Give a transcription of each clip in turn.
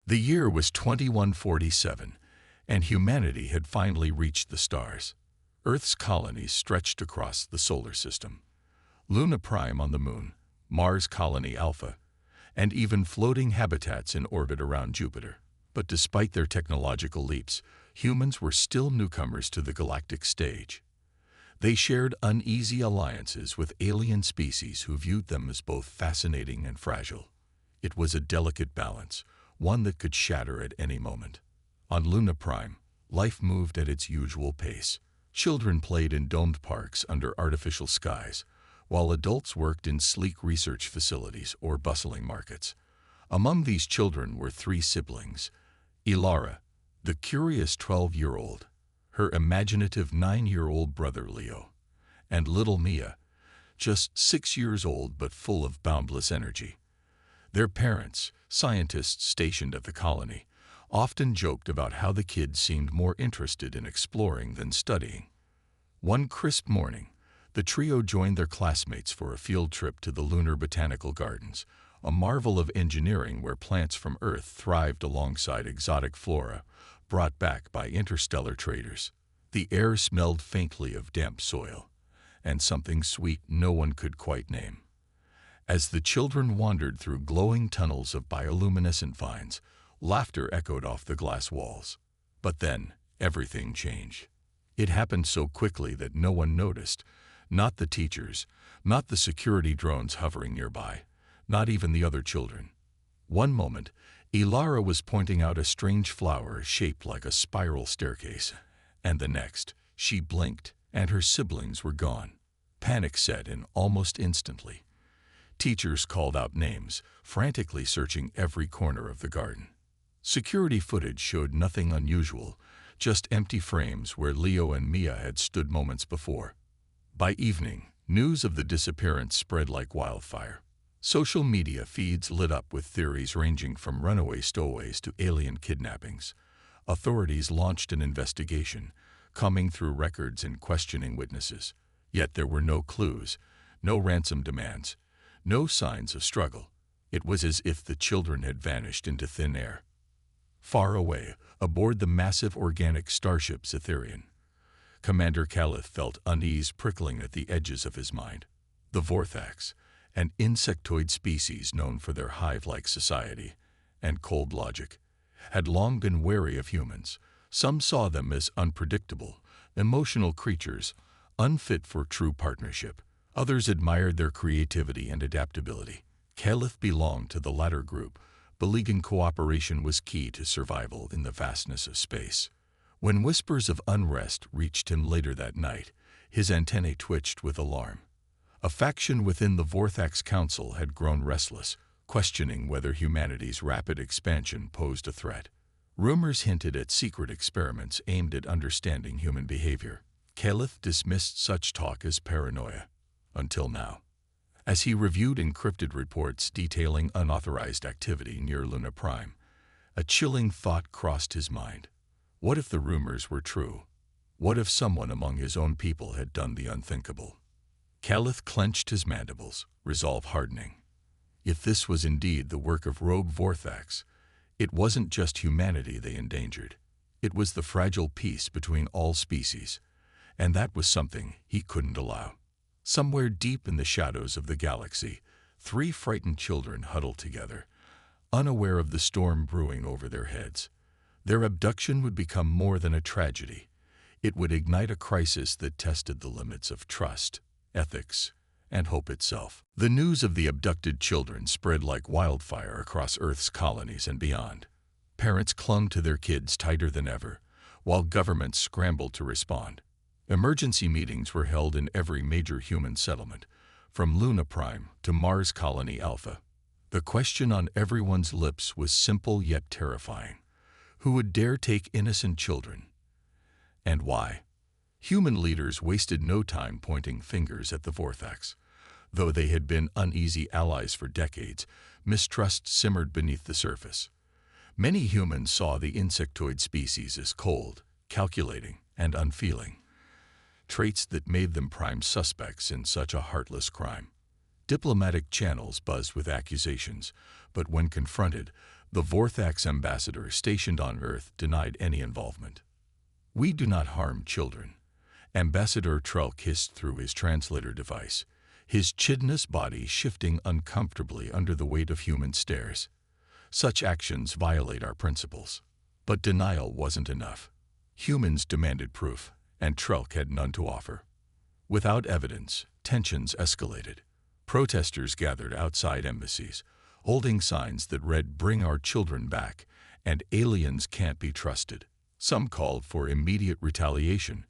The year was 2147, and humanity had finally reached the stars. Earth's colonies stretched across the solar system. Luna Prime on the Moon, Mars Colony Alpha, and even floating habitats in orbit around Jupiter. But despite their technological leaps, humans were still newcomers to the galactic stage. They shared uneasy alliances with alien species who viewed them as both fascinating and fragile. It was a delicate balance, one that could shatter at any moment. On Luna Prime, life moved at its usual pace. Children played in domed parks under artificial skies, while adults worked in sleek research facilities or bustling markets. Among these children were three siblings: Ilara, the curious 12-year-old, her imaginative 9-year-old brother Leo, and little Mia, just 6 years old but full of boundless energy. Their parents, scientists stationed at the colony, often joked about how the kids seemed more interested in exploring than studying. One crisp morning, the trio joined their classmates for a field trip to the Lunar Botanical Gardens, a marvel of engineering where plants from Earth thrived alongside exotic flora brought back by interstellar traders. The air smelled faintly of damp soil, and something sweet no one could quite name. As the children wandered through glowing tunnels of bioluminescent vines, laughter echoed off the glass walls. But then, everything changed. It happened so quickly that no one noticed. Not the teachers, not the security drones hovering nearby, not even the other children. One moment, Ilara was pointing out a strange flower shaped like a spiral staircase, and the next, she blinked, and her siblings were gone. Panic set in almost instantly. Teachers called out names, frantically searching every corner of the garden. Security footage showed nothing unusual, just empty frames where Leo and Mia had stood moments before. By evening, news of the disappearance spread like wildfire. Social media feeds lit up with theories ranging from runaway stowaways to alien kidnappings. Authorities launched an investigation, combing through records and questioning witnesses. Yet there were no clues, no ransom demands, no signs of struggle. It was as if the children had vanished into thin air. Far away, aboard the massive organic starship Cytherian, Commander Caliph felt unease prickling at the edges of his mind. The Vorthax, an insectoid species known for their hive-like society and cold logic, had long been wary of humans. Some saw them as unpredictable, emotional creatures, unfit for true partnership. Others admired their creativity and adaptability. Caliph belonged to the latter group, believing cooperation was key to survival in the vastness of space. When whispers of unrest reached him later that night, his antennae twitched with alarm. A faction within the Vorthax Council had grown restless, questioning whether humanity's rapid expansion posed a threat. Rumors hinted at secret experiments aimed at understanding human behavior. Caliph dismissed such talk as paranoia, until now. As he reviewed encrypted reports detailing unauthorized activity near Luna Prime, a chilling thought crossed his mind. What if the rumors were true? What if someone among his own people had done the unthinkable? Caliph clenched his mandibles, resolve hardening. If this was indeed the work of rogue Vorthax, it wasn't just humanity they endangered. It was the fragile peace between all species, and that was something he couldn't allow. Somewhere deep in the shadows of the galaxy, three frightened children huddled together, unaware of the storm brewing over their heads. Their abduction would become more than a tragedy. It would ignite a crisis that tested the limits of trust, ethics, and hope itself. The news of the abducted children spread like wildfire across Earth's colonies and beyond. Parents clung to their kids tighter than ever, while governments scrambled to respond. Emergency meetings were held in every major human settlement, from Luna Prime to Mars Colony Alpha. The question on everyone's lips was simple yet terrifying. Who would dare take innocent children? And why? Human leaders wasted no time pointing fingers at the Vorthax. Though they had been uneasy allies for decades, mistrust simmered beneath the surface. Many humans saw the insectoid species as cold, calculating, and unfeeling, traits that made them prime suspects in such a heartless crime. Diplomatic channels buzzed with accusations, but when confronted, The Vorthax ambassador stationed on Earth denied any involvement. "We do not harm children," Ambassador Trelk hissed through his translator device, his chitinous body shifting uncomfortably under the weight of human stares. "Such actions violate our principles." But denial wasn't enough. Humans demanded proof, and Trelk had none to offer. Without evidence, tensions escalated. Protesters gathered outside embassies, holding signs that read "Bring our children back" and "Aliens can't be trusted." Some called for immediate retaliation,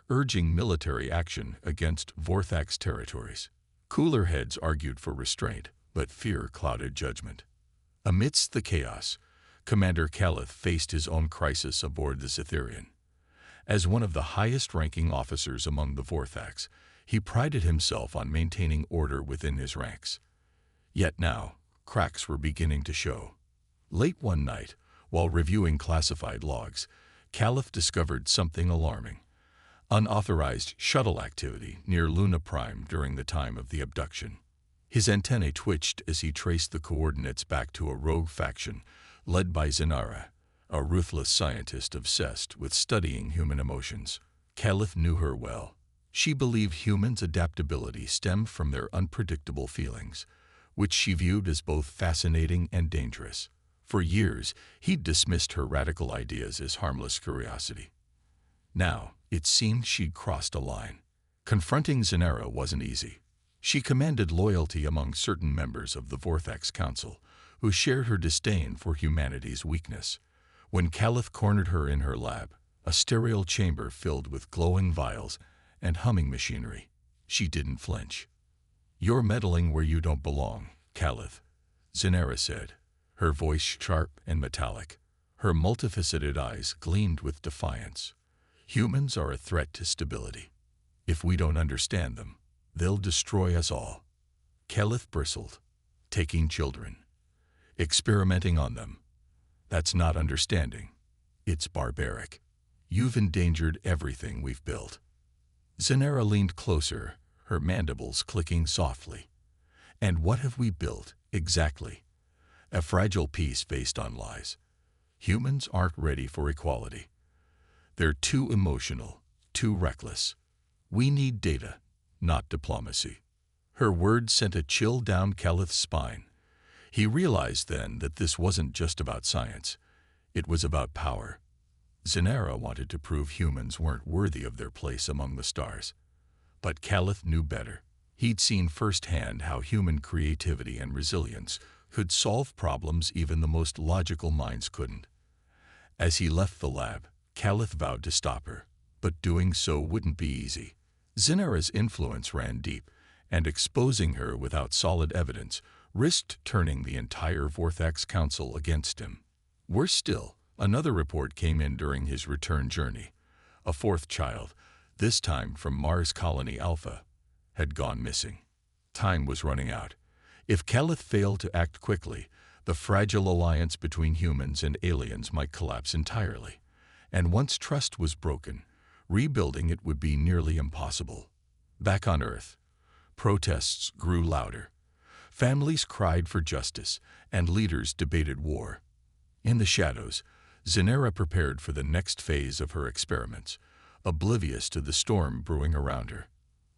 urging military action against Vorthax territories. Cooler heads argued for restraint, but fear clouded judgment. Amidst the chaos, Commander Calith faced his own crisis aboard the Cytherean. As one of the highest-ranking officers among the Vorthax, he prided himself on maintaining order within his ranks. Yet now, cracks were beginning to show. Late one night, while reviewing classified logs, Calith discovered something alarming: unauthorized shuttle activity near Luna Prime during the time of the abduction. His antennae twitched as he traced the coordinates back to a rogue faction led by Zinara, a ruthless scientist obsessed with studying human emotions. Calith knew her well. She believed humans' adaptability stemmed from their unpredictable feelings, which she viewed as both fascinating and dangerous. For years, he'd dismissed her radical ideas as harmless curiosity. Now, it seemed she'd crossed a line. Confronting Zinara wasn't easy. She commanded loyalty among certain members of the Vorthax Council, who shared her disdain for humanity's weakness. When Calith cornered her in her lab, a sterile chamber filled with glowing vials and humming machinery, she didn't flinch. "You're meddling where you don't belong, Calith," Zinara said, her voice sharp and metallic. Her multifaceted eyes gleamed with defiance. "Humans are a threat to stability. If we don't understand them, they'll destroy us all." Calith bristled. "Taking children, experimenting on them. That's not understanding. It's barbaric. You've endangered everything we've built." Zinara leaned closer, her mandibles clicking softly. "And what have we built, exactly? A fragile peace based on lies. Humans aren't ready for equality. They're too emotional, too reckless. We need data, not diplomacy." Her words sent a chill down Calith's spine. He realized then that this wasn't just about science. It was about power. Zinara wanted to prove humans weren't worthy of their place among the stars. But Calith knew better. He'd seen firsthand how human creativity and resilience could solve problems even the most logical minds couldn't. As he left the lab, Calith vowed to stop her, but doing so wouldn't be easy. Zinara's influence ran deep, and exposing her without solid evidence risked turning the entire Vorthax Council against him. Worse still, another report came in during his return journey. A fourth child, this time from Mars Colony Alpha, had gone missing. Time was running out. If Calith failed to act quickly, the fragile alliance between humans and aliens might collapse entirely. And once trust was broken, rebuilding it would be nearly impossible. Back on Earth, protests grew louder. Families cried for justice, and leaders debated war. In the shadows, Zinara prepared for the next phase of her experiments, oblivious to the storm brewing around her.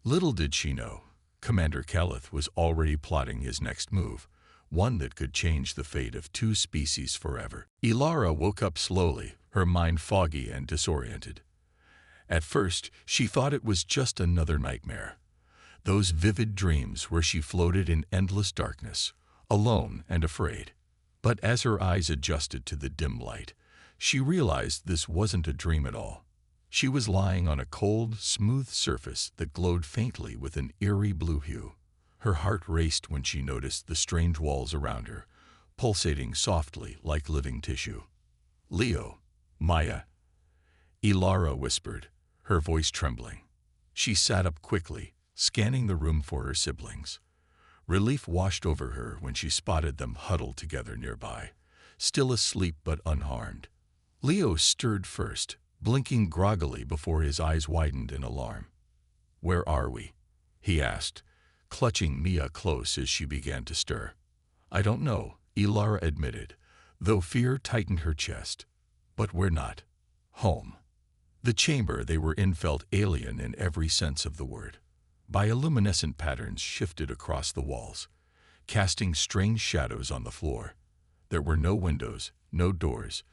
Little did she know, Commander Calith was already plotting his next move, one that could change the fate of two species forever. Ilara woke up slowly, her mind foggy and disoriented. At first, she thought it was just another nightmare. Those vivid dreams where she floated in endless darkness, alone and afraid. But as her eyes adjusted to the dim light, she realized this wasn't a dream at all. She was lying on a cold, smooth surface that glowed faintly with an eerie blue hue. Her heart raced when she noticed the strange walls around her, pulsating softly like living tissue. "Leo, Maya," Ilara whispered, her voice trembling. She sat up quickly, scanning the room for her siblings. Relief washed over her when she spotted them huddled together nearby, still asleep but unharmed. Leo stirred first, blinking groggily before his eyes widened in alarm. "Where are we?" he asked, clutching Mia close as she began to stir. "I don't know," Ilara admitted, though fear tightened her chest. But we're not home. The chamber they were in felt alien in every sense of the word. Bioluminescent patterns shifted across the walls, casting strange shadows on the floor. There were no windows, no doors,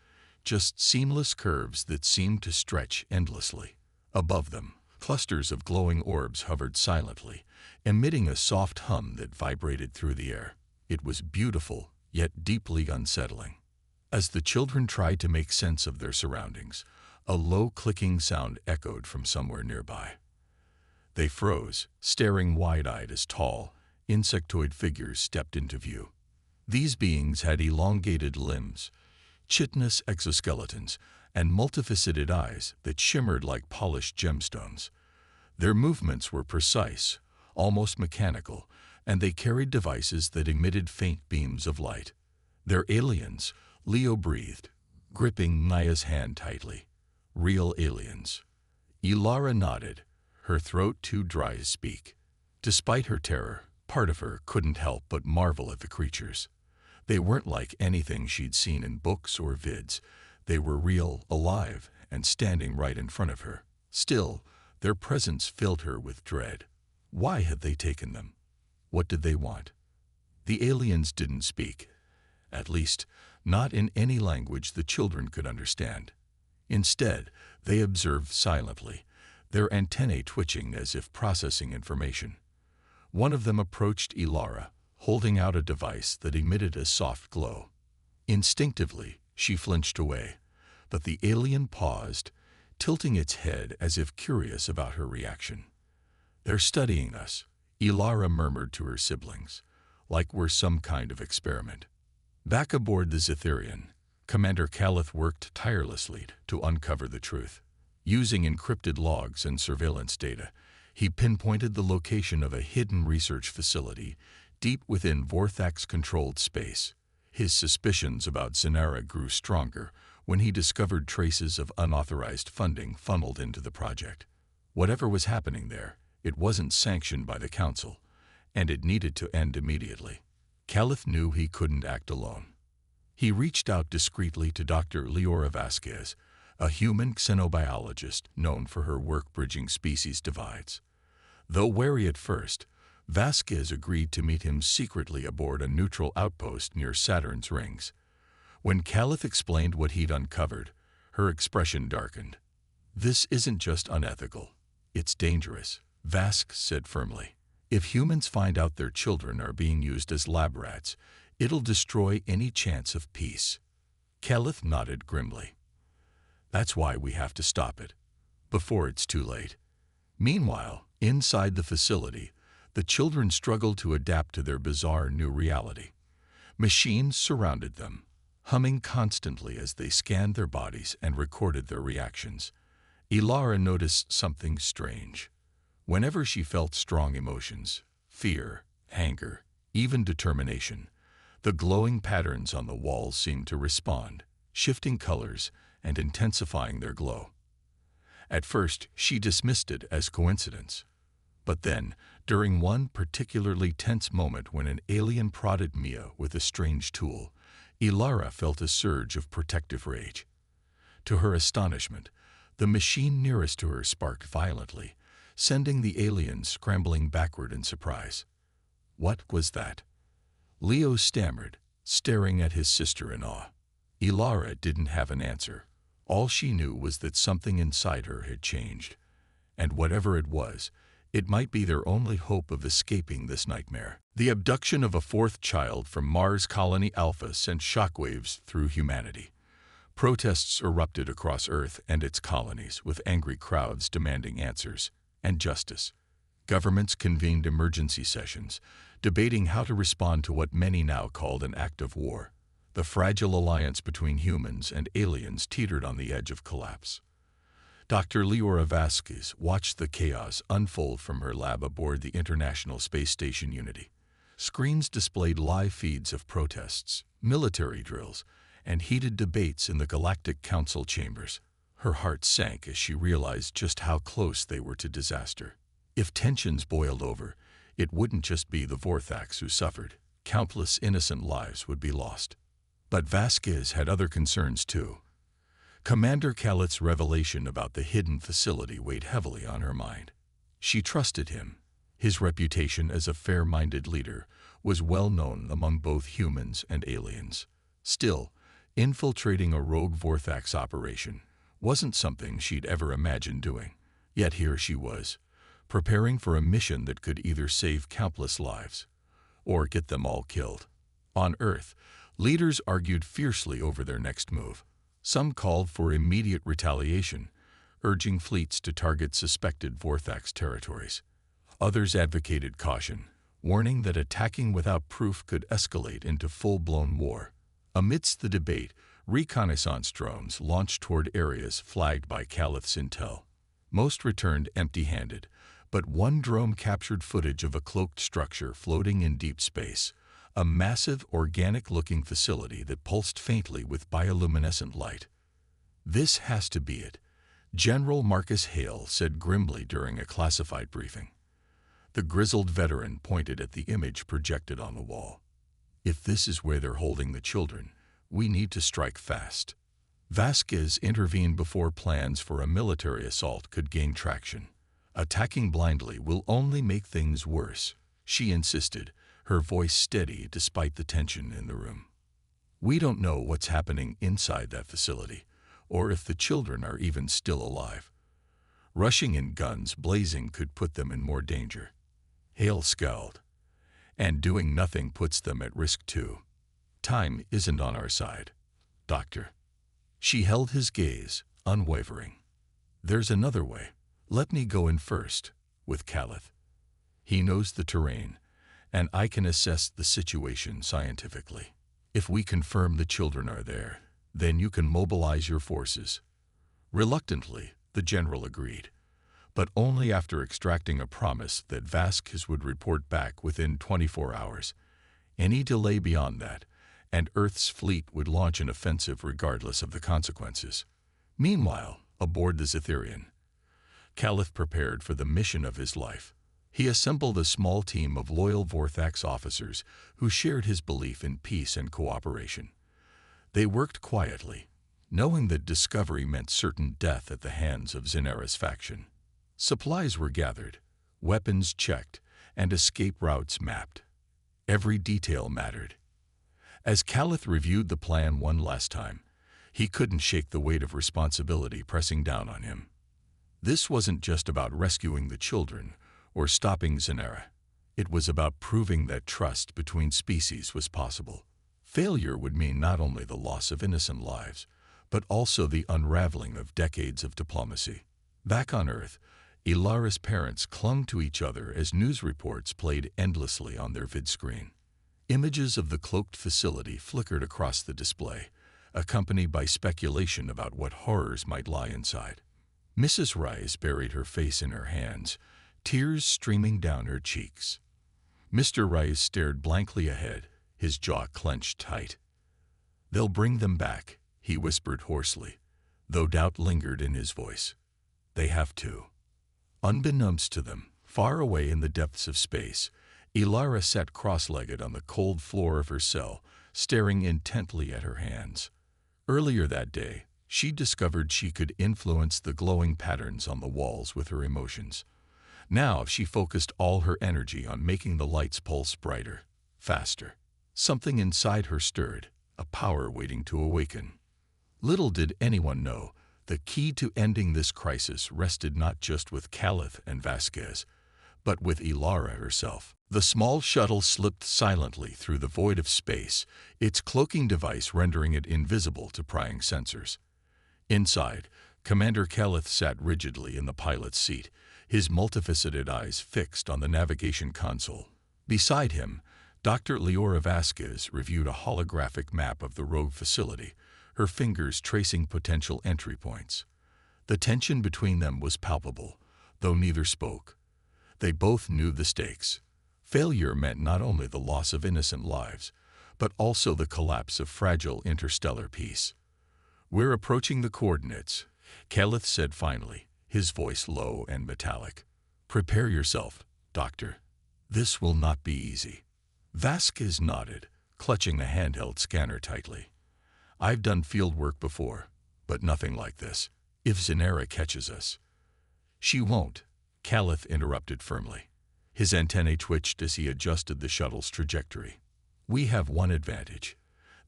just seamless curves that seemed to stretch endlessly. Above them, clusters of glowing orbs hovered silently, emitting a soft hum that vibrated through the air. It was beautiful, yet deeply unsettling. As the children tried to make sense of their surroundings, a low clicking sound echoed from somewhere nearby. They froze, staring wide-eyed as tall, insectoid figures stepped into view. These beings had elongated limbs, chitinous exoskeletons, and multifaceted eyes that shimmered like polished gemstones. Their movements were precise, almost mechanical, and they carried devices that emitted faint beams of light. "They're aliens," Leo breathed, gripping Naya's hand tightly. "Real aliens." Ilara nodded, her throat too dry to speak. Despite her terror, part of her couldn't help but marvel at the creatures. They weren't like anything she'd seen in books or vids. They were real, alive, and standing right in front of her. Still, their presence filled her with dread. Why had they taken them? What did they want? The aliens didn't speak, at least not in any language the children could understand. Instead, they observed silently, their antennae twitching as if processing information. One of them approached Ilara, holding out a device that emitted a soft glow. Instinctively, she flinched away, but the alien paused, tilting its head as if curious about her reaction. "They're studying us," Ilara murmured to her siblings, "like we're some kind of experiment." Back aboard the Zitherian, Commander Calith worked tirelessly to uncover the truth. Using encrypted logs and surveillance data, he pinpointed the location of a hidden research facility deep within Vorthax-controlled space. His suspicions about Zenara grew stronger when he discovered traces of unauthorized funding funneled into the project. Whatever was happening there, it wasn't sanctioned by the Council, and it needed to end immediately. Calith knew he couldn't act alone. He reached out discreetly to Dr. Leora Vasquez, a human xenobiologist known for her work bridging species divides. Though wary at first, Vasquez agreed to meet him secretly aboard a neutral outpost near Saturn's rings. When Calith explained what he'd uncovered, her expression darkened. "This isn't just unethical, it's dangerous," Vasquez said firmly. "If humans find out their children are being used as lab rats, it'll destroy any chance of peace." Calith nodded grimly. "That's why we have to stop it, before it's too late." Meanwhile, inside the facility, the children struggled to adapt to their bizarre new reality. Machines surrounded them, humming constantly as they scanned their bodies and recorded their reactions. Ilara noticed something strange. Whenever she felt strong emotions, fear, anger, even determination, the glowing patterns on the walls seemed to respond, shifting colors and intensifying their glow. At first, she dismissed it as coincidence. But then, during one particularly tense moment when an alien prodded Mia with a strange tool, Ilara felt a surge of protective rage. To her astonishment, the machine nearest to her sparked violently, sending the alien scrambling backward in surprise. What was that? Leo stammered, staring at his sister in awe. Ilara didn't have an answer. All she knew was that something inside her had changed. And whatever it was, it might be their only hope of escaping this nightmare. The abduction of a fourth child from Mars Colony Alpha sent shockwaves through humanity. Protests erupted across Earth and its colonies, with angry crowds demanding answers and justice. Governments convened emergency sessions, debating how to respond to what many now called an act of war. The fragile alliance between humans and aliens teetered on the edge of collapse. Dr. Leora Vasquez watched the chaos unfold from her lab aboard the International Space Station Unity. Screens displayed live feeds of protests, military drills, and heated debates in the Galactic Council chambers. Her heart sank as she realized just how close they were to disaster. If tensions boiled over, it wouldn't just be the Vorthax who suffered. Countless innocent lives would be lost. But Vasquez had other concerns too. Commander Khaleth's revelation about the hidden facility weighed heavily on her mind. She trusted him. His reputation as a fair-minded leader was well known among both humans and aliens. Still, infiltrating a rogue Vorthax operation wasn't something she'd ever imagined doing. Yet here she was, preparing for a mission that could either save countless lives or get them all killed. On Earth, leaders argued fiercely over their next move. Some called for immediate retaliation, urging fleets to target suspected Vorthax territories. Others advocated caution, warning that attacking without proof could escalate into full-blown war. Amidst the debate, reconnaissance drones launched toward areas flagged by Khaleth's intel. Most returned empty-handed, but one drone captured footage of a cloaked structure floating in deep space, a massive, organic-looking facility that pulsed faintly with bioluminescent light. "This has to be it," General Marcus Hale said grimly during a classified briefing. The grizzled veteran pointed at the image projected on the wall. "If this is where they're holding the children, we need to strike fast." Vasquez intervened before plans for a military assault could gain traction. "Attacking blindly will only make things worse," she insisted, her voice steady despite the tension in the room. "We don't know what's happening inside that facility, or if the children are even still alive. Rushing in guns blazing could put them in more danger." Hale scowled. "And doing nothing puts them at risk too. Time isn't on our side, Doctor." She held his gaze, unwavering. "There's another way. Let me go in first, with Khaleth. He knows the terrain, and I can assess the situation scientifically. If we confirm the children are there, then you can mobilize your forces." Reluctantly, the general agreed, but only after extracting a promise that Vasquez would report back within 24 hours. Any delay beyond that, and Earth's fleet would launch an offensive regardless of the consequences. Meanwhile, aboard the Zetherian, Khaleth prepared for the mission of his life. He assembled a small team of loyal Vorthax officers who shared his belief in peace and cooperation. They worked quietly, knowing that discovery meant certain death at the hands of Zenera's faction. Supplies were gathered, weapons checked, and escape routes mapped. Every detail mattered. As Khaleth reviewed the plan one last time, he couldn't shake the weight of responsibility pressing down on him. This wasn't just about rescuing the children or stopping Zenera. It was about proving that trust between species was possible. Failure would mean not only the loss of innocent lives, but also the unraveling of decades of diplomacy. Back on Earth, Ilara's parents clung to each other as news reports played endlessly on their vidscreen. Images of the cloaked facility flickered across the display, accompanied by speculation about what horrors might lie inside. Mrs. Rice buried her face in her hands, tears streaming down her cheeks. Mr. Rice stared blankly ahead, his jaw clenched tight. "They'll bring them back," he whispered hoarsely, though doubt lingered in his voice. "They have to." Unbeknownst to them, far away in the depths of space, Ilara sat cross-legged on the cold floor of her cell, staring intently at her hands. Earlier that day, she discovered she could influence the glowing patterns on the walls with her emotions. Now she focused all her energy on making the lights pulse brighter, faster. Something inside her stirred, a power waiting to awaken. Little did anyone know, the key to ending this crisis rested not just with Khaleth and Vasquez, but with Ilara herself. The small shuttle slipped silently through the void of space, its cloaking device rendering it invisible to prying sensors. Inside, Commander Khaleth sat rigidly in the pilot's seat, his multifaceted eyes fixed on the navigation console. Beside him, Dr. Leora Vasquez reviewed a holographic map of the rogue facility, her fingers tracing potential entry points. The tension between them was palpable, though neither spoke. They both knew the stakes. Failure meant not only the loss of innocent lives, but also the collapse of fragile interstellar peace. "We're approaching the coordinates," Khaleth said finally, his voice low and metallic. "Prepare yourself, Doctor. This will not be easy." Vasquez nodded, clutching the handheld scanner tightly. I've done field work before, but nothing like this. If Zenara catches us—" "She won't," Caliph interrupted firmly. His antennae twitched as he adjusted the shuttle's trajectory. "We have one advantage.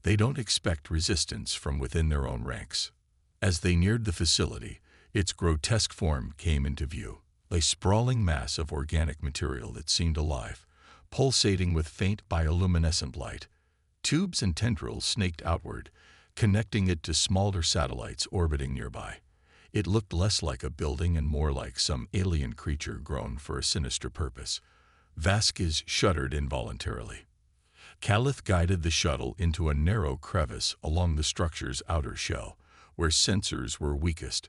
They don't expect resistance from within their own ranks." As they neared the facility, its grotesque form came into view, a sprawling mass of organic material that seemed alive, pulsating with faint bioluminescent light. Tubes and tendrils snaked outward, connecting it to smaller satellites orbiting nearby. It looked less like a building and more like some alien creature grown for a sinister purpose. Vasquez shuddered involuntarily. Caliph guided the shuttle into a narrow crevice along the structure's outer shell, where sensors were weakest.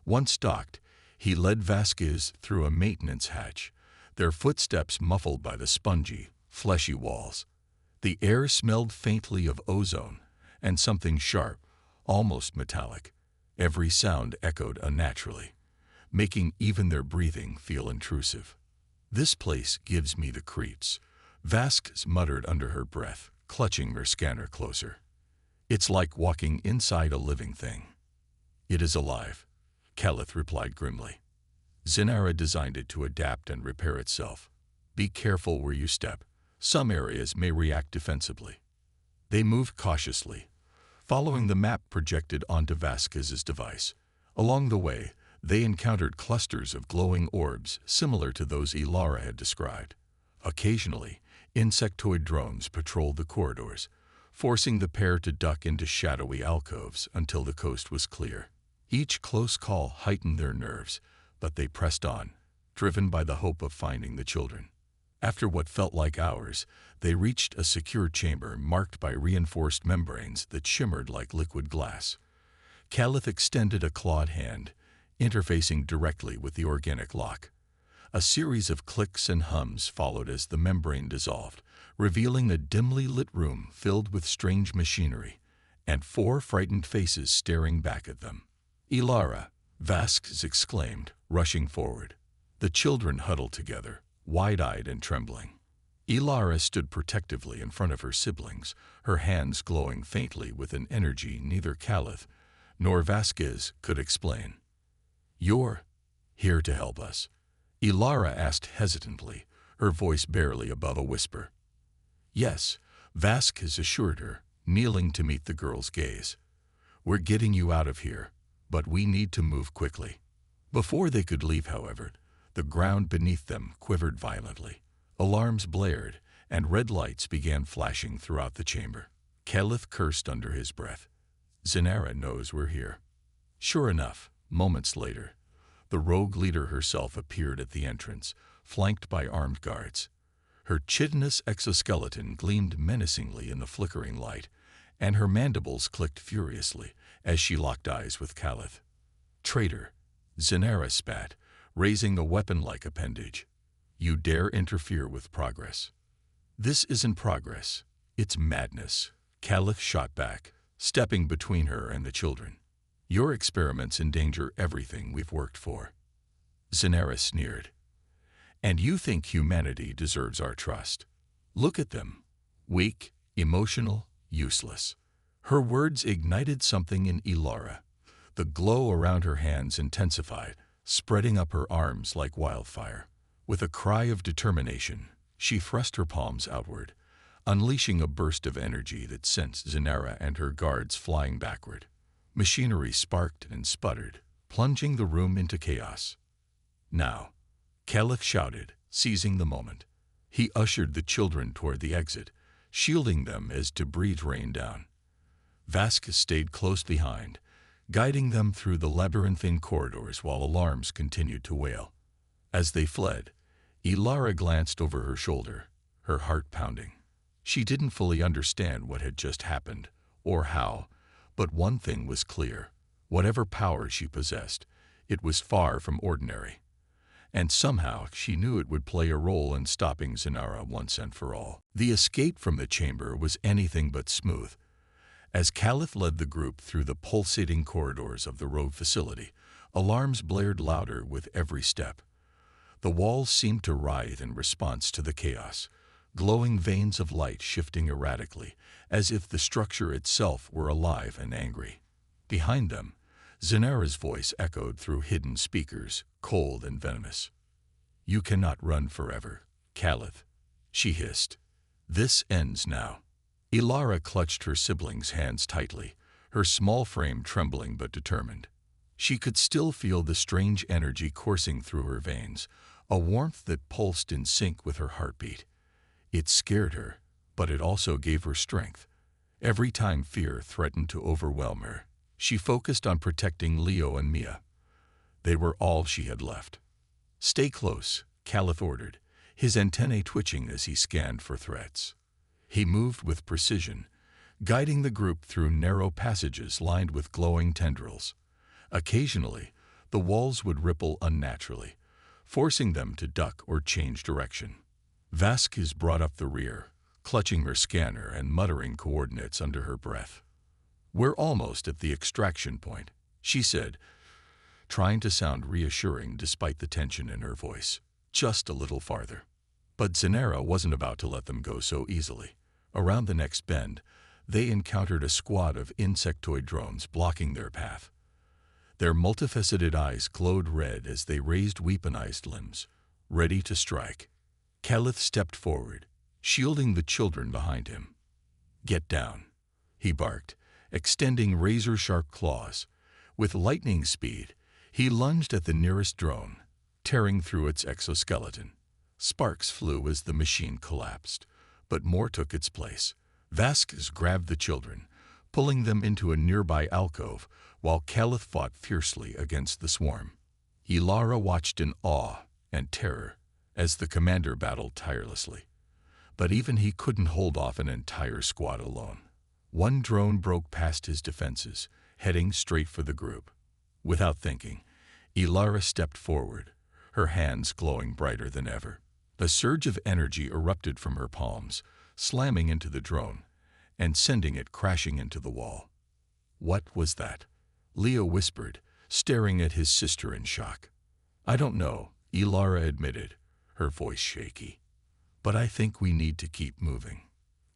Once docked, he led Vasquez through a maintenance hatch, their footsteps muffled by the spongy, fleshy walls. The air smelled faintly of ozone and something sharp, almost metallic. Every sound echoed unnaturally, making even their breathing feel intrusive. "This place gives me the creeps," Vasquez muttered under her breath, clutching her scanner closer. "It's like walking inside a living thing." "It is alive," Caliph replied grimly. "Zenara designed it to adapt and repair itself. Be careful where you step. Some areas may react defensively." They moved cautiously, following the map projected onto Vasquez's device. Along the way, they encountered clusters of glowing orbs similar to those Ilara had described. Occasionally, insectoid drones patrolled the corridors, forcing the pair to duck into shadowy alcoves until the coast was clear. Each close call heightened their nerves, but they pressed on, driven by the hope of finding the children. After what felt like hours, they reached a secure chamber marked by reinforced membranes that shimmered like liquid glass. Caliph extended a clawed hand, interfacing directly with the organic lock. A series of clicks and hums followed as the membrane dissolved, revealing a dimly lit room filled with strange machinery, and 4 frightened faces staring back at them. "Ilara!" Vasquez exclaimed, rushing forward. The children huddled together, wide-eyed and trembling. Ilara stood protectively in front of her siblings, her hands glowing faintly with an energy neither Caliph nor Vasquez could explain. "You're here to help us?" Ilara asked hesitantly, her voice barely above a whisper. "Yes," Vasquez assured her, kneeling to meet the girl's gaze. "We're getting you out of here, but we need to move quickly." Before they could leave, however, the ground beneath them quivered violently. Alarms blared, and red lights began flashing throughout the chamber. Caliph cursed under his breath. "Zenara knows we're here." Sure enough, moments later, the rogue leader herself appeared at the entrance, flanked by armed guards. Her chitinous exoskeleton gleamed menacingly in the flickering light, and her mandibles clicked furiously as she locked eyes with Caliph. "Traitor," Zenara spat, raising a weapon-like appendage. "You dare interfere with progress." "This isn't progress, it's madness," Caliph shot back, stepping between her and the children. "Your experiments endanger everything we've worked for." Zenara sneered. "And you think humanity deserves our trust? Look at them. Weak, emotional, useless." Her words ignited something in Ilara. The glow around her hands intensified, spreading up her arms like wildfire. With a cry of determination, she thrust her palms outward, unleashing a burst of energy that sent Zenara and her guards flying backward. Machinery sparked and sputtered, plunging the room into chaos. "Now," Caliph shouted, seizing the moment. He ushered the children toward the exit, shielding them as debris rained down. Vasquez stayed close behind, guiding them through the labyrinthine corridors while alarms continued to wail. As they fled, Ilara glanced over her shoulder, her heart pounding. She didn't fully understand what had just happened, or how, but one thing was clear. Whatever power she possessed, it was far from ordinary. And somehow she knew it would play a role in stopping Zenara once and for all. The escape from the chamber was anything but smooth. As Caliph led the group through the pulsating corridors of the rogue facility, alarms blared louder with every step. The walls seemed to writhe in response to the chaos, glowing veins of light shifting erratically, as if the structure itself were alive and angry. Behind them, Zanera's voice echoed through hidden speakers, cold and venomous. "You cannot run forever, Caliph," she hissed. "This ends now." Ilara clutched her sibling's hands tightly, her small frame trembling but determined. She could still feel the strange energy coursing through her veins, a warmth that pulsed in sync with her heartbeat. It scared her, but it also gave her strength. Every time fear threatened to overwhelm her, she focused on protecting Leo and Mia. They were all she had left. "Stay close," Caliph ordered, his antennae twitching as he scanned for threats. He moved with precision, guiding the group through narrow passages lined with glowing tendrils. Occasionally, the walls would ripple unnaturally, forcing them to duck or change direction. Vasquez brought up the rear, clutching her scanner and muttering coordinates under her breath. "We're almost at the extraction point," she said, trying to sound reassuring despite the tension in her voice. "Just a little farther." But Zanera wasn't about to let them go so easily. Around the next bend, they encountered a squad of insectoid drones blocking their path. Their multifaceted eyes glowed red as they raised weaponized limbs, ready to strike. Caliph stepped forward, shielding the children behind him. "Get down," he barked, extending razor-sharp claws. With lightning speed, he lunged at the nearest drone, tearing through its exoskeleton. Sparks flew as the machine collapsed, but more took its place. Vasquez grabbed the children, pulling them into a nearby alcove, while Caliph fought fiercely against the swarm. Ilara watched in awe and terror as the commander battled tirelessly. But even he couldn't hold off an entire squad alone. One drone broke past his defenses, heading straight for the group. Without thinking, Ilara stepped forward, her hands glowing brighter than ever. A surge of energy erupted from her palms, slamming into the drone and sending it crashing into the wall. "What was that?" Leo whispered, staring at his sister in shock. "I don't know," Ilara admitted, her voice shaky. "But I think we need to keep moving."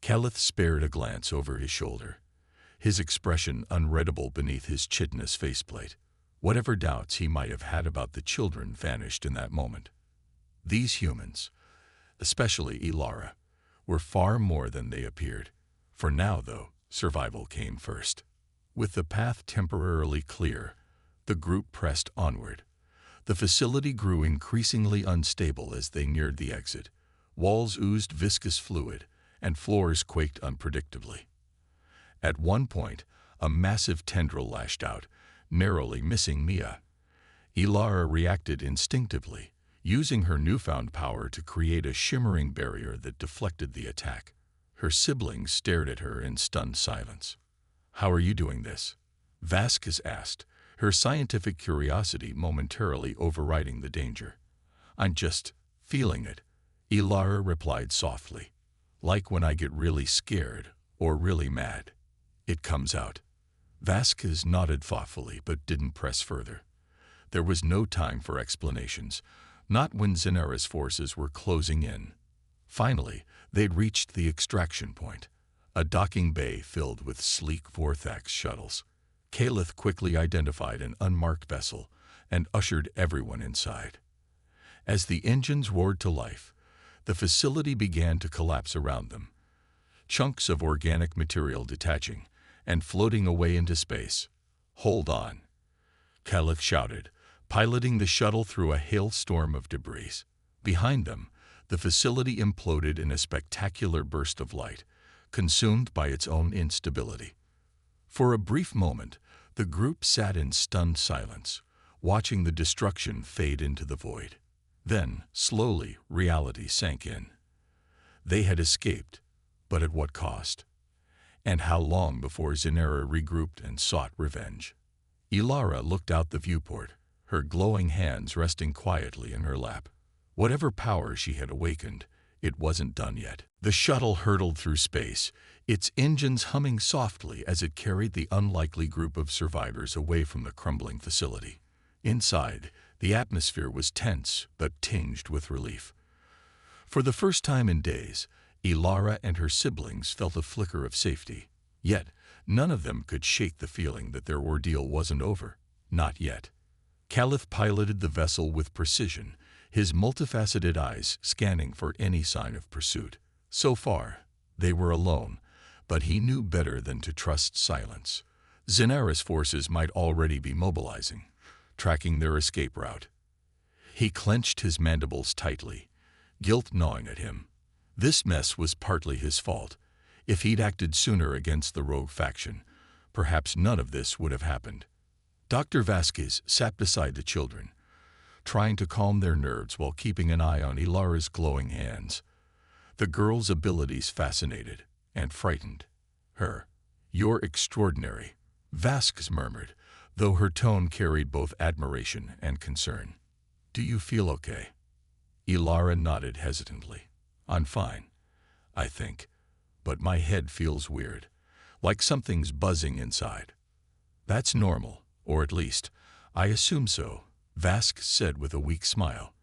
Caliph spared a glance over his shoulder, his expression unreadable beneath his chitinous faceplate. Whatever doubts he might have had about the children vanished in that moment. These humans, especially Ilara, were far more than they appeared. For now, though, survival came first. With the path temporarily clear, the group pressed onward. The facility grew increasingly unstable as they neared the exit. Walls oozed viscous fluid, and floors quaked unpredictably. At one point, a massive tendril lashed out, narrowly missing Mia. Ilara reacted instinctively, using her newfound power to create a shimmering barrier that deflected the attack. Her siblings stared at her in stunned silence. "How are you doing this?" Vasquez asked, her scientific curiosity momentarily overriding the danger. "I'm just feeling it," Ilara replied softly. "Like when I get really scared or really mad. It comes out." Vasquez nodded thoughtfully but didn't press further. There was no time for explanations, not when Zanera's forces were closing in. Finally, they'd reached the extraction point, a docking bay filled with sleek Vorthax shuttles. Caliph quickly identified an unmarked vessel and ushered everyone inside. As the engines roared to life, the facility began to collapse around them, chunks of organic material detaching and floating away into space. "Hold on," Caliph shouted, piloting the shuttle through a hailstorm of debris. Behind them, the facility imploded in a spectacular burst of light, consumed by its own instability. For a brief moment, the group sat in stunned silence, watching the destruction fade into the void. Then, slowly, reality sank in. They had escaped, but at what cost? And how long before Zanera regrouped and sought revenge? Ilara looked out the viewport, her glowing hands resting quietly in her lap. Whatever power she had awakened, it wasn't done yet. The shuttle hurtled through space, its engines humming softly as it carried the unlikely group of survivors away from the crumbling facility. Inside, the atmosphere was tense but tinged with relief. For the first time in days, Ilara and her siblings felt a flicker of safety. Yet, none of them could shake the feeling that their ordeal wasn't over. Not yet. Caliph piloted the vessel with precision, his multifaceted eyes scanning for any sign of pursuit. So far, they were alone, but he knew better than to trust silence. Zinara's forces might already be mobilizing, tracking their escape route. He clenched his mandibles tightly, guilt gnawing at him. This mess was partly his fault. If he'd acted sooner against the rogue faction, perhaps none of this would have happened. Dr. Vasquez sat beside the children, trying to calm their nerves while keeping an eye on Ilara's glowing hands. The girl's abilities fascinated and frightened her. "You're extraordinary," Vasquez murmured, though her tone carried both admiration and concern. "Do you feel okay?" Ilara nodded hesitantly. "I'm fine, I think, but my head feels weird, like something's buzzing inside." "That's normal, or at least, I assume so," Vasquez said with a weak smile.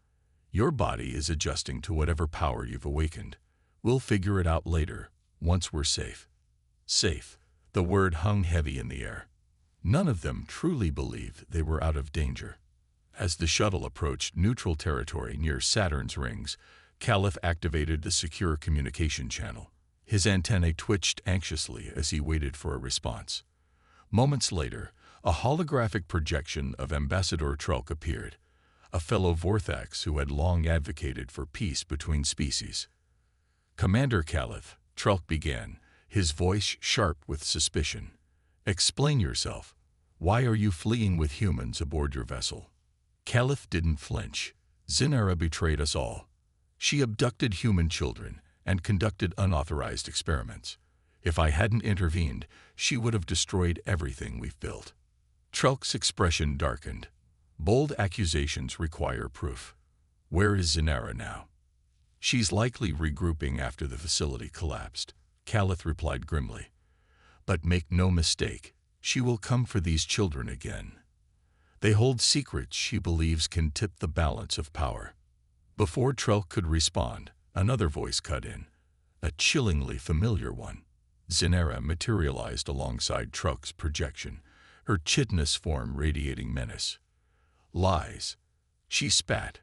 "Your body is adjusting to whatever power you've awakened. We'll figure it out later, once we're safe." Safe. The word hung heavy in the air. None of them truly believed they were out of danger. As the shuttle approached neutral territory near Saturn's rings, Caliph activated the secure communication channel. His antennae twitched anxiously as he waited for a response. Moments later, a holographic projection of Ambassador Trulk appeared, a fellow Vorthax who had long advocated for peace between species. "Commander Caliph," Trulk began, his voice sharp with suspicion. "Explain yourself. Why are you fleeing with humans aboard your vessel?" Caliph didn't flinch. "Zinara betrayed us all. She abducted human children and conducted unauthorized experiments. If I hadn't intervened, she would have destroyed everything we've built." Trulk's expression darkened. "Bold accusations require proof. Where is Zinara now?" "She's likely regrouping after the facility collapsed," Caliph replied grimly. "But make no mistake, she will come for these children again. They hold secrets she believes can tip the balance of power." Before Trulk could respond, another voice cut in, a chillingly familiar one. Zinara materialized alongside Trulk's projection, her chitinous form radiating menace. "Lies," she spat,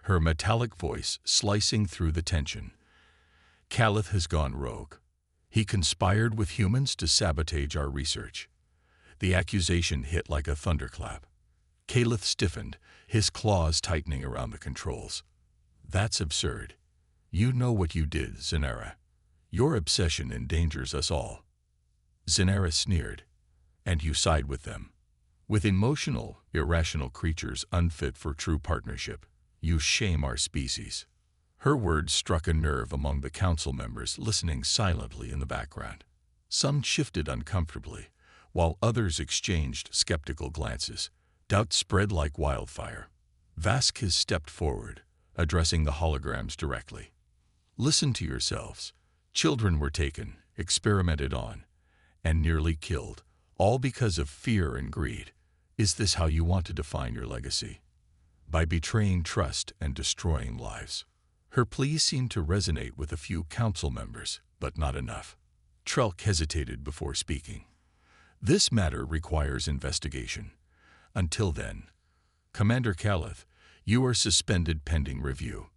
her metallic voice slicing through the tension. "Caliph has gone rogue. He conspired with humans to sabotage our research." The accusation hit like a thunderclap. Caliph stiffened, his claws tightening around the controls. "That's absurd. You know what you did, Zinara. Your obsession endangers us all." Zinara sneered. "And you side with them. With emotional, irrational creatures unfit for true partnership, you shame our species." Her words struck a nerve among the council members listening silently in the background. Some shifted uncomfortably, while others exchanged skeptical glances. Doubt spread like wildfire. Vasquez stepped forward, addressing the holograms directly. "Listen to yourselves. Children were taken, experimented on, and nearly killed, all because of fear and greed. Is this how you want to define your legacy? By betraying trust and destroying lives?" Her plea seemed to resonate with a few council members, but not enough. Trulk hesitated before speaking. "This matter requires investigation. Until then, Commander Caliph, you are suspended pending review."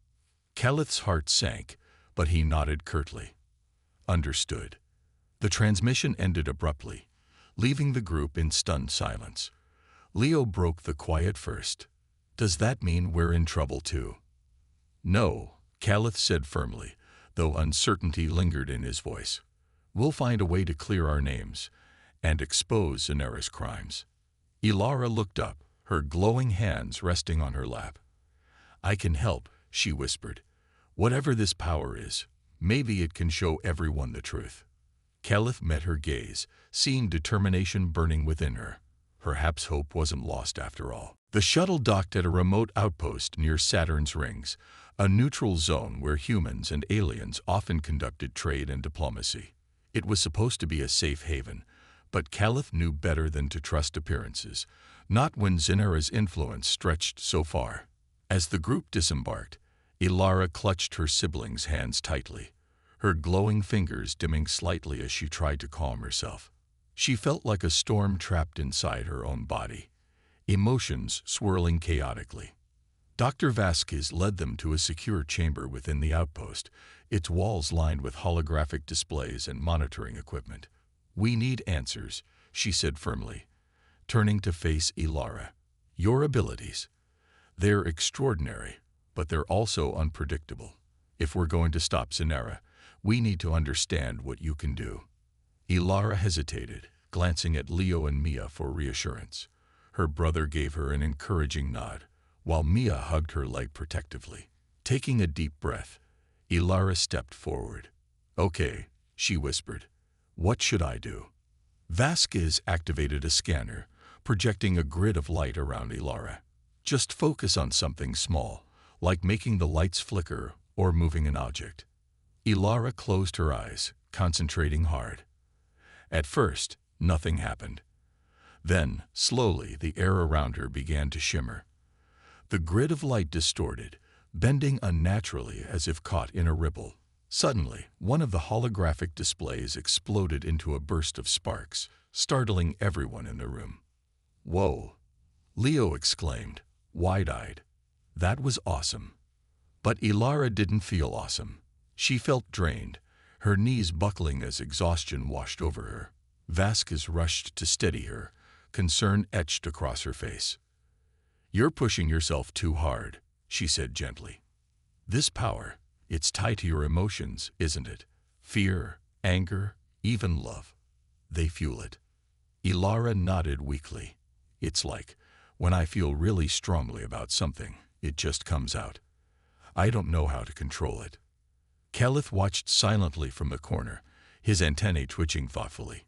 Caliph's heart sank, but he nodded curtly. "Understood." The transmission ended abruptly, leaving the group in stunned silence. Leo broke the quiet first. "Does that mean we're in trouble too?" "No," Caliph said firmly, though uncertainty lingered in his voice. "We'll find a way to clear our names and expose Zinara's crimes." Ilara looked up, her glowing hands resting on her lap. "I can help," she whispered. "Whatever this power is, maybe it can show everyone the truth." Caliph met her gaze, seeing determination burning within her. Perhaps hope wasn't lost after all. The shuttle docked at a remote outpost near Saturn's rings, a neutral zone where humans and aliens often conducted trade and diplomacy. It was supposed to be a safe haven, but Caliph knew better than to trust appearances, not when Zinara's influence stretched so far. As the group disembarked, Ilara clutched her siblings' hands tightly, her glowing fingers dimming slightly as she tried to calm herself. She felt like a storm trapped inside her own body, emotions swirling chaotically. Dr. Vasquez led them to a secure chamber within the outpost, its walls lined with holographic displays and monitoring equipment. "We need answers," she said firmly, turning to face Ilara. "Your abilities, they're extraordinary, but they're also unpredictable. If we're going to stop Zenara, we need to understand what you can do." Ilara hesitated, glancing at Leo and Mia for reassurance. Her brother gave her an encouraging nod, while Mia hugged her leg protectively. Taking a deep breath, Ilara stepped forward. "Okay," she whispered. "What should I do?" Vasquez activated a scanner, projecting a grid of light around Ilara. "Just focus on something small, like making the lights flicker or moving an object." Ilara closed her eyes, concentrating hard. At first, nothing happened. Then, slowly, the air around her began to shimmer. The grid of light distorted, bending unnaturally as if caught in a ripple. Suddenly, one of the holographic displays exploded into a burst of sparks, startling everyone in the room. "Whoa!" Leo exclaimed, wide-eyed. "That was awesome." But Ilara didn't feel awesome. She felt drained, her knees buckling as exhaustion washed over her. Vasquez rushed to steady her, concern etched across her face. "You're pushing yourself too hard," she said gently. "This power, it's tied to your emotions, isn't it? Fear, anger, even love. They fuel it." Ilara nodded weakly. "It's like, when I feel really strongly about something, it just comes out. I don't know how to control it." Kelith watched silently from the corner, his antennae twitching thoughtfully.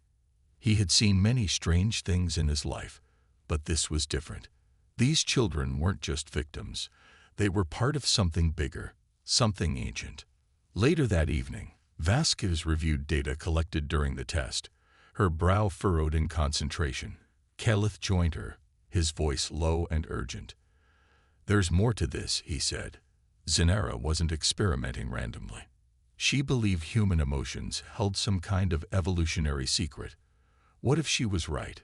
He had seen many strange things in his life, but this was different. These children weren't just victims. They were part of something bigger, something ancient. Later that evening, Vasquez reviewed data collected during the test, her brow furrowed in concentration. Kelith joined her, his voice low and urgent. "There's more to this," he said. "Zenara wasn't experimenting randomly. She believed human emotions held some kind of evolutionary secret. What if she was right?"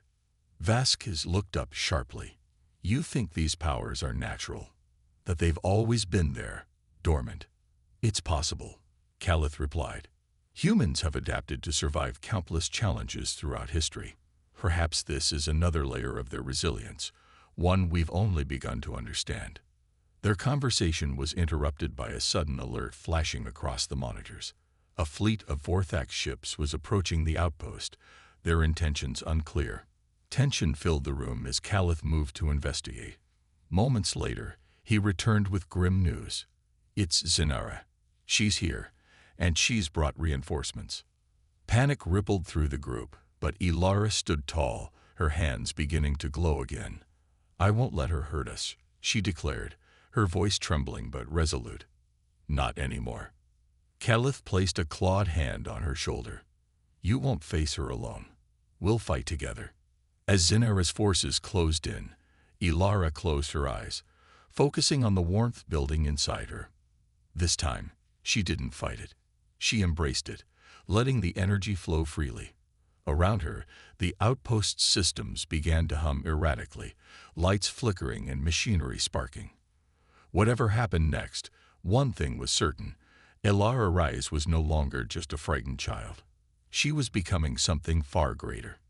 Vasquez looked up sharply. "You think these powers are natural? That they've always been there, dormant?" "It's possible," Kelith replied. "Humans have adapted to survive countless challenges throughout history. Perhaps this is another layer of their resilience, one we've only begun to understand." Their conversation was interrupted by a sudden alert flashing across the monitors. A fleet of Vorthax ships was approaching the outpost, their intentions unclear. Tension filled the room as Kelith moved to investigate. Moments later, he returned with grim news. "It's Zenara. She's here, and she's brought reinforcements." Panic rippled through the group, but Ilara stood tall, her hands beginning to glow again. "I won't let her hurt us," she declared, her voice trembling but resolute. "Not anymore." Kelith placed a clawed hand on her shoulder. "You won't face her alone. We'll fight together." As Zenara's forces closed in, Ilara closed her eyes, focusing on the warmth building inside her. This time, she didn't fight it. She embraced it, letting the energy flow freely. Around her, the outpost's systems began to hum erratically, lights flickering and machinery sparking. Whatever happened next, one thing was certain: Ilara Rise was no longer just a frightened child. She was becoming something far greater.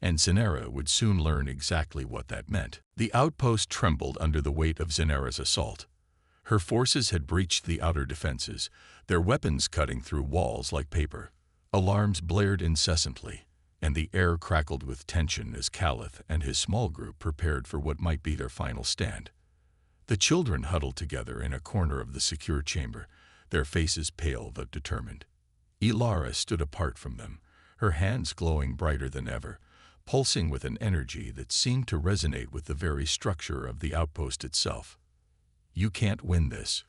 And Zenara would soon learn exactly what that meant. The outpost trembled under the weight of Zenara's assault. Her forces had breached the outer defenses, their weapons cutting through walls like paper. Alarms blared incessantly, and the air crackled with tension as Kelith and his small group prepared for what might be their final stand. The children huddled together in a corner of the secure chamber, their faces pale but determined. Ilara stood apart from them, her hands glowing brighter than ever, pulsing with an energy that seemed to resonate with the very structure of the outpost itself. "You can't win this."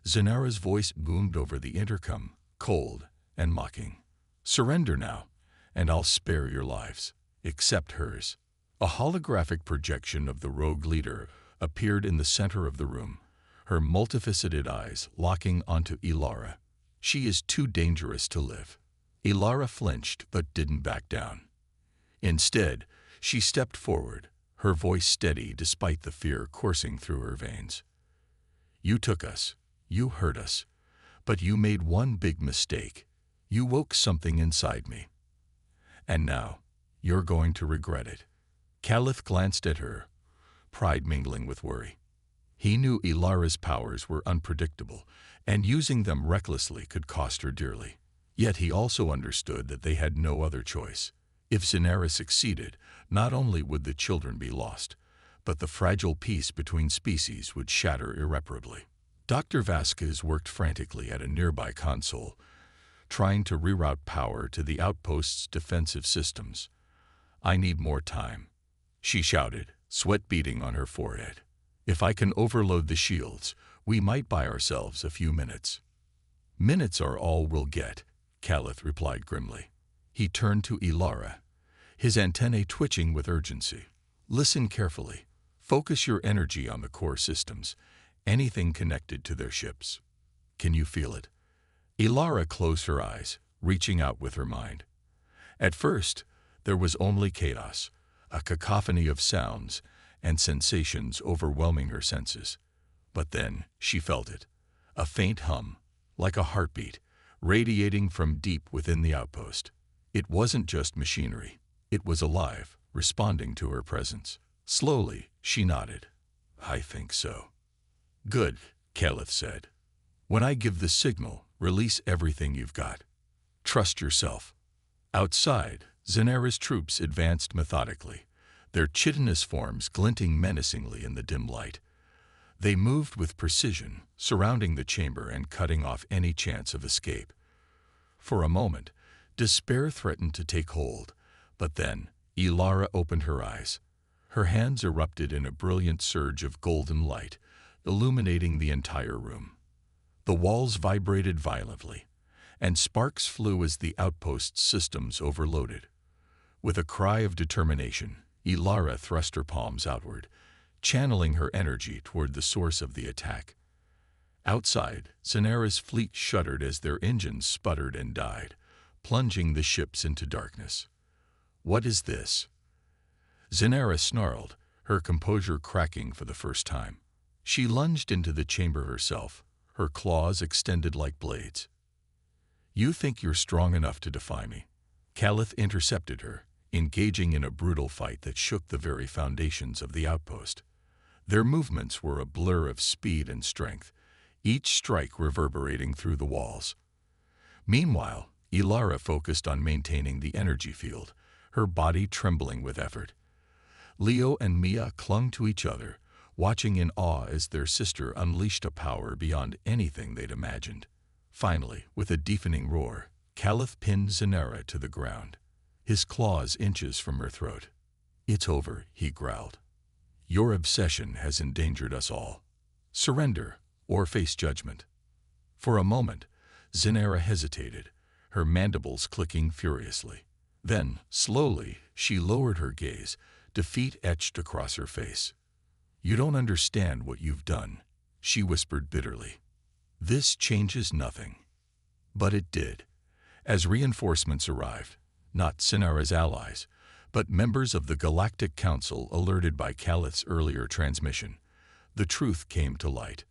Zenara's voice boomed over the intercom, cold and mocking. "Surrender now, and I'll spare your lives, except hers." A holographic projection of the rogue leader appeared in the center of the room, her multifaceted eyes locking onto Ilara. She is too dangerous to live. Ilara flinched but didn't back down. Instead, she stepped forward, her voice steady despite the fear coursing through her veins. You took us, you hurt us, but you made one big mistake. You woke something inside me. And now, you're going to regret it. Caliph glanced at her, pride mingling with worry. He knew Ilara's powers were unpredictable, and using them recklessly could cost her dearly. Yet he also understood that they had no other choice. If Zinera succeeded, not only would the children be lost, but the fragile peace between species would shatter irreparably. Dr. Vasquez worked frantically at a nearby console, trying to reroute power to the outpost's defensive systems. I need more time, she shouted, sweat beading on her forehead. If I can overload the shields, we might buy ourselves a few minutes. Minutes are all we'll get, Caliph replied grimly. He turned to Ilara, his antennae twitching with urgency. Listen carefully. Focus your energy on the core systems, anything connected to their ships. Can you feel it? Ilara closed her eyes, reaching out with her mind. At first, there was only chaos, a cacophony of sounds and sensations overwhelming her senses. But then she felt it, a faint hum, like a heartbeat, radiating from deep within the outpost. It wasn't just machinery. It was alive, responding to her presence. Slowly, she nodded. I think so. Good, Caliph said. When I give the signal, release everything you've got. Trust yourself. Outside, Zinera's troops advanced methodically, their chitinous forms glinting menacingly in the dim light. They moved with precision, surrounding the chamber and cutting off any chance of escape. For a moment, despair threatened to take hold, but then Ilara opened her eyes. Her hands erupted in a brilliant surge of golden light, illuminating the entire room. The walls vibrated violently, and sparks flew as the outpost's systems overloaded. With a cry of determination, Ilara thrust her palms outward, channeling her energy toward the source of the attack. Outside, Zinera's fleet shuddered as their engines sputtered and died, plunging the ships into darkness. What is this? Zinera snarled, her composure cracking for the first time. She lunged into the chamber herself, her claws extended like blades. You think you're strong enough to defy me? Caliph intercepted her, engaging in a brutal fight that shook the very foundations of the outpost. Their movements were a blur of speed and strength, each strike reverberating through the walls. Meanwhile, Ilara focused on maintaining the energy field, her body trembling with effort. Leo and Mia clung to each other, watching in awe as their sister unleashed a power beyond anything they'd imagined. Finally, with a deafening roar, Caliph pinned Zinera to the ground, his claws inches from her throat. It's over, he growled. Your obsession has endangered us all. Surrender, or face judgment. For a moment, Zinera hesitated, her mandibles clicking furiously. Then, slowly, she lowered her gaze, defeat etched across her face. You don't understand what you've done, she whispered bitterly. This changes nothing. But it did. As reinforcements arrived, not Zinera's allies, but members of the Galactic Council alerted by Caliph's earlier transmission, the truth came to light.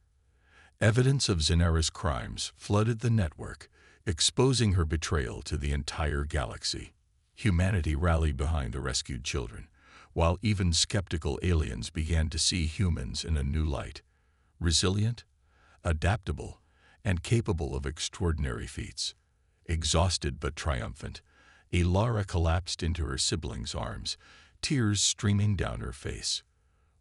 Evidence of Zinera's crimes flooded the network, exposing her betrayal to the entire galaxy. Humanity rallied behind the rescued children, while even skeptical aliens began to see humans in a new light, resilient, adaptable, and capable of extraordinary feats. Exhausted but triumphant, Ilara collapsed into her siblings' arms, tears streaming down her face.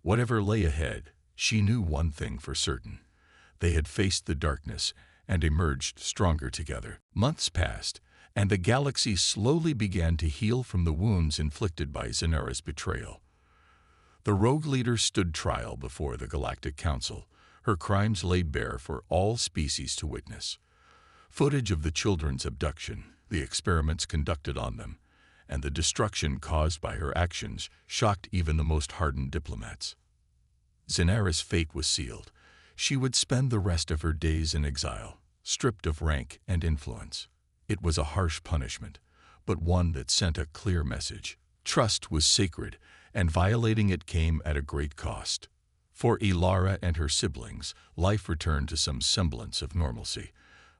Whatever lay ahead, she knew one thing for certain. They had faced the darkness and emerged stronger together. Months passed, and the galaxy slowly began to heal from the wounds inflicted by Zinera's betrayal. The rogue leader stood trial before the Galactic Council, her crimes laid bare for all species to witness. Footage of the children's abduction, the experiments conducted on them, and the destruction caused by her actions shocked even the most hardened diplomats. Zinera's fate was sealed. She would spend the rest of her days in exile, stripped of rank and influence. It was a harsh punishment, but one that sent a clear message. Trust was sacred, and violating it came at a great cost. For Ilara and her siblings, life returned to some semblance of normalcy,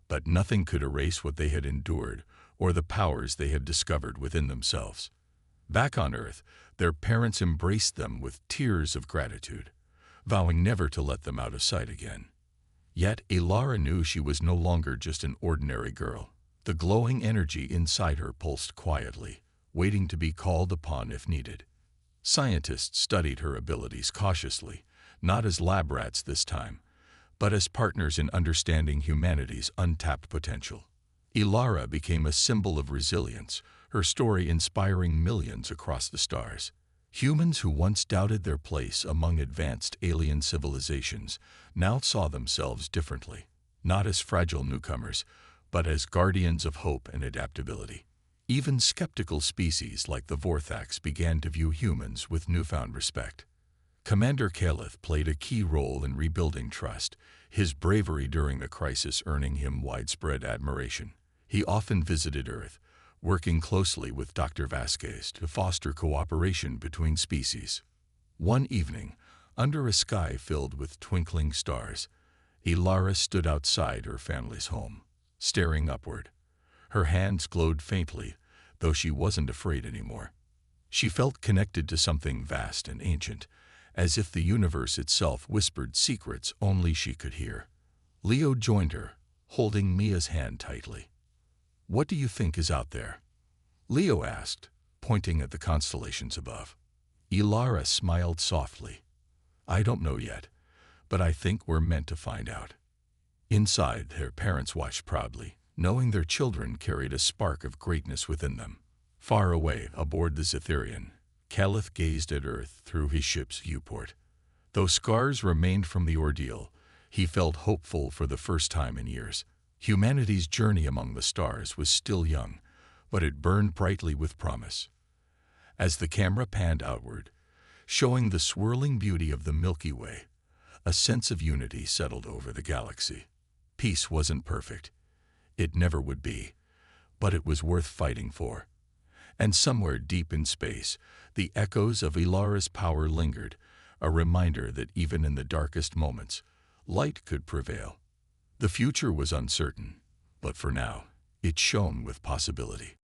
but nothing could erase what they had endured or the powers they had discovered within themselves. Back on Earth, their parents embraced them with tears of gratitude, vowing never to let them out of sight again. Yet Ilara knew she was no longer just an ordinary girl. The glowing energy inside her pulsed quietly, waiting to be called upon if needed. Scientists studied her abilities cautiously, not as lab rats this time, but as partners in understanding humanity's untapped potential. Ilara became a symbol of resilience, her story inspiring millions across the stars. Humans who once doubted their place among advanced alien civilizations now saw themselves differently, not as fragile newcomers, but as guardians of hope and adaptability. Even skeptical species like the Vorthax began to view humans with newfound respect. Commander Calith played a key role in rebuilding trust, his bravery during the crisis earning him widespread admiration. He often visited Earth, working closely with Dr. Vasquez to foster cooperation between species. One evening, under a sky filled with twinkling stars, Ilara stood outside her family's home, staring upward. Her hands glowed faintly, though she wasn't afraid anymore. She felt connected to something vast and ancient, as if the universe itself whispered secrets only she could hear. Leo joined her, holding Mia's hand tightly. "What do you think is out there?" Leo asked, pointing at the constellations above. Ilara smiled softly. "I don't know yet, but I think we're meant to find out." Inside, their parents watched proudly, knowing their children carried a spark of greatness within them. Far away, aboard the Zetherian, Calith gazed at Earth through his ship's viewport. Though scars remained from the ordeal, he felt hopeful for the first time in years. Humanity's journey among the stars was still young, but it burned brightly with promise. As the camera panned outward, showing the swirling beauty of the Milky Way, a sense of unity settled over the galaxy. Peace wasn't perfect. It never would be, but it was worth fighting for. And somewhere deep in space, the echoes of Ilara's power lingered, a reminder that even in the darkest moments, light could prevail. The future was uncertain, but for now, it shone with possibility.